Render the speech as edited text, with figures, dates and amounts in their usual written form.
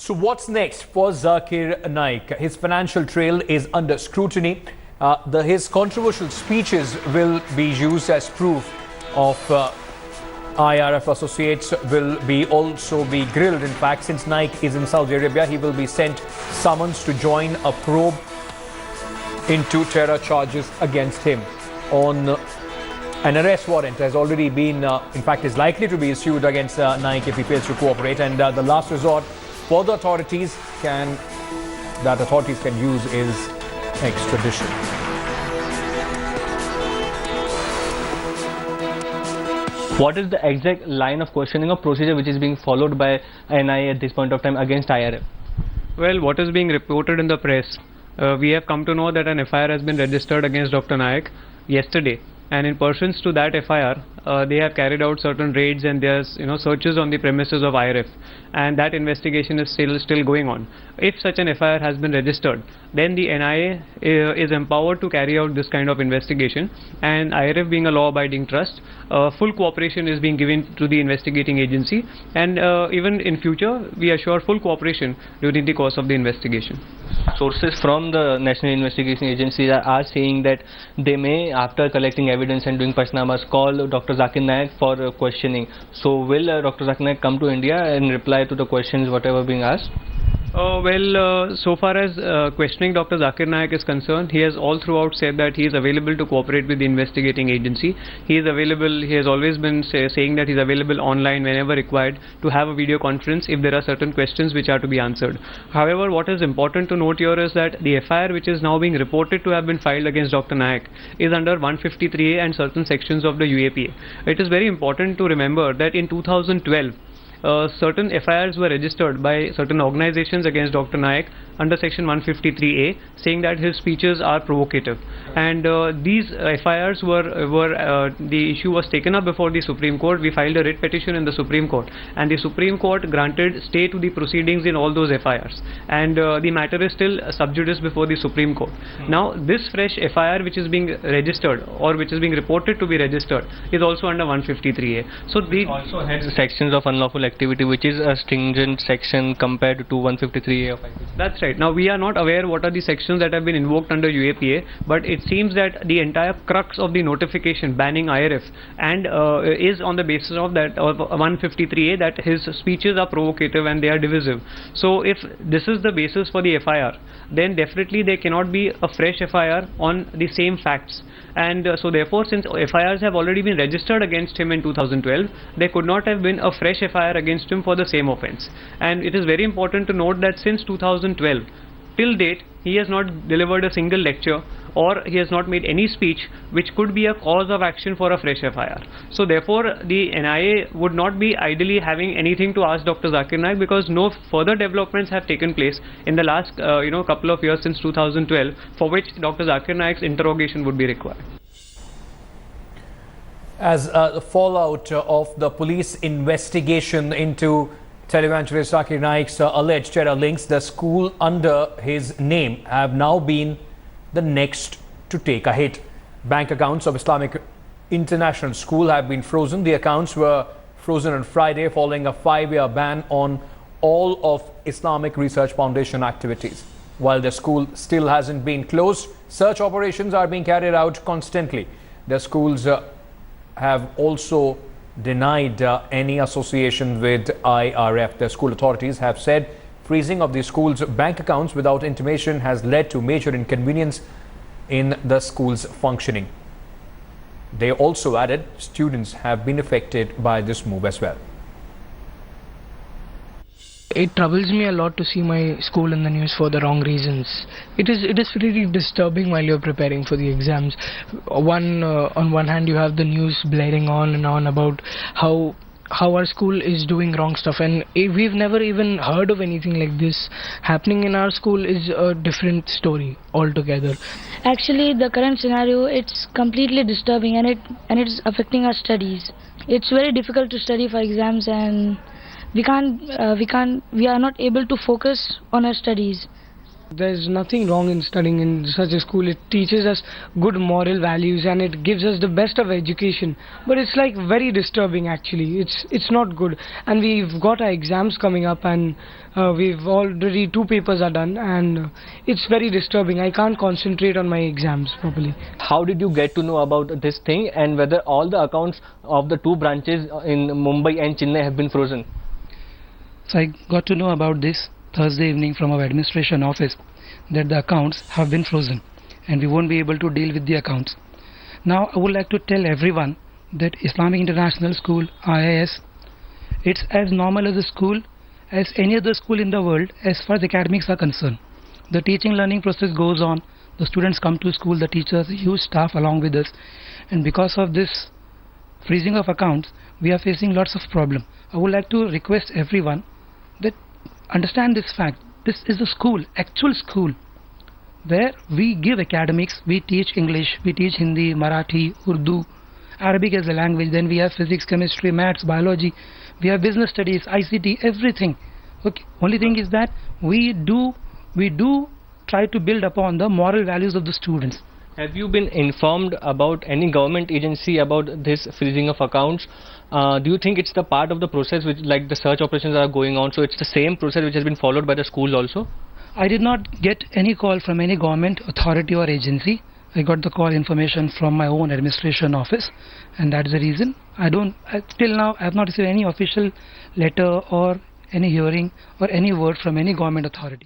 So what's next for Zakir Naik? His financial trail is under scrutiny. His controversial speeches will be used as proof of IRF associates will also be grilled. In fact, since Naik is in Saudi Arabia, he will be sent summons to join a probe into terror charges against him. On an arrest warrant has already been, in fact, is likely to be issued against Naik if he fails to cooperate. And the last resort for the authorities can use is extradition. What is the exact line of questioning or procedure which is being followed by NIA at this point of time against IRF? Well, what is being reported in the press, we have come to know that an FIR has been registered against Dr. Naik yesterday, and in pursuance to that FIR, they have carried out certain raids and there's searches on the premises of IRF, and that investigation is still going on. If such an FIR has been registered, then the NIA is empowered to carry out this kind of investigation, and IRF being a law-abiding trust, full cooperation is being given to the investigating agency, and even in future we assure full cooperation during the course of the investigation. Sources from the National Investigation Agency are saying that they may, after collecting evidence and doing pashnamas, call Dr. Zakir Naik for questioning. So will Dr. Zakir Naik come to India and reply to the questions whatever being asked? So far as questioning Dr. Zakir Naik is concerned, he has all throughout said that he is available to cooperate with the investigating agency. He is available, he has always been saying that he is available online whenever required to have a video conference if there are certain questions which are to be answered. However, what is important to note here is that the FIR which is now being reported to have been filed against Dr. Naik is under 153A and certain sections of the UAPA. It is very important to remember that in 2012, certain FIRs were registered by certain organizations against Dr. Naik under section 153A, saying that his speeches are provocative, and these FIRs the issue was taken up before the Supreme Court. We filed a writ petition in the Supreme Court, and the Supreme Court granted stay to the proceedings in all those FIRs, and the matter is still sub judice before the Supreme Court. Now this fresh FIR which is being registered or which is being reported to be registered is also under 153A. So the also has sections of unlawful activity, which is a stringent section compared to 153A of IPC. That's right. Now we are not aware what are the sections that have been invoked under UAPA, but it seems that the entire crux of the notification banning IRF and is on the basis of that of 153A, that his speeches are provocative and they are divisive. So if this is the basis for the FIR, then definitely there cannot be a fresh FIR on the same facts, and so therefore, since FIRs have already been registered against him in 2012, there could not have been a fresh FIR against him for the same offence. And it is very important to note that since 2012 till date, he has not delivered a single lecture or he has not made any speech which could be a cause of action for a fresh FIR. So therefore, the NIA would not be ideally having anything to ask Dr. Zakir Naik, because no further developments have taken place in the last couple of years since 2012 for which Dr. Zakir Naik's interrogation would be required. As the fallout of the police investigation into televangelist Zakir Naik's alleged terror links, the school under his name have now been the next to take a hit. Bank accounts of Islamic International School have been frozen. The accounts were frozen on Friday following a 5-year ban on all of Islamic Research Foundation activities. While the school still hasn't been closed, search operations are being carried out constantly. The schools have also denied any association with IRF. The school authorities have said freezing of the school's bank accounts without intimation has led to major inconvenience in the school's functioning. They also added students have been affected by this move as well. It troubles me a lot to see my school in the news for the wrong reasons. It is really disturbing while you're preparing for the exams. On one hand, you have the news blaring on and on about how our school is doing wrong stuff, and we've never even heard of anything like this happening in our school. Is a different story altogether. Actually, the current scenario, it's completely disturbing, and it's affecting our studies. It's very difficult to study for exams, and we are not able to focus on our studies. There's nothing wrong in studying in such a school. It teaches us good moral values and it gives us the best of education. But it's like very disturbing actually. It's not good. And we've got our exams coming up and we've already 2 papers are done and it's very disturbing. I can't concentrate on my exams properly. How did you get to know about this thing, and whether all the accounts of the 2 branches in Mumbai and Chennai have been frozen? So I got to know about this Thursday evening from our administration office that the accounts have been frozen and we won't be able to deal with the accounts. Now I would like to tell everyone that Islamic International School, IIS, it's as normal as a school as any other school in the world as far as academics are concerned. The teaching learning process goes on, the students come to school, the teachers, huge staff along with us, and because of this freezing of accounts we are facing lots of problem. I would like to request everyone that understand this fact. This is a school, actual school, where we give academics, we teach English, we teach Hindi, Marathi, Urdu, Arabic as a language, then we have physics, chemistry, maths, biology, we have business studies, ICT, everything. Okay, only thing is that we do try to build upon the moral values of the students. Have you been informed about any government agency about this freezing of accounts? Do you think it's the part of the process which, like the search operations are going on, so it's the same process which has been followed by the schools also? I did not get any call from any government authority or agency. I got the call information from my own administration office, and that's the reason till now I have not received any official letter or any hearing or any word from any government authority.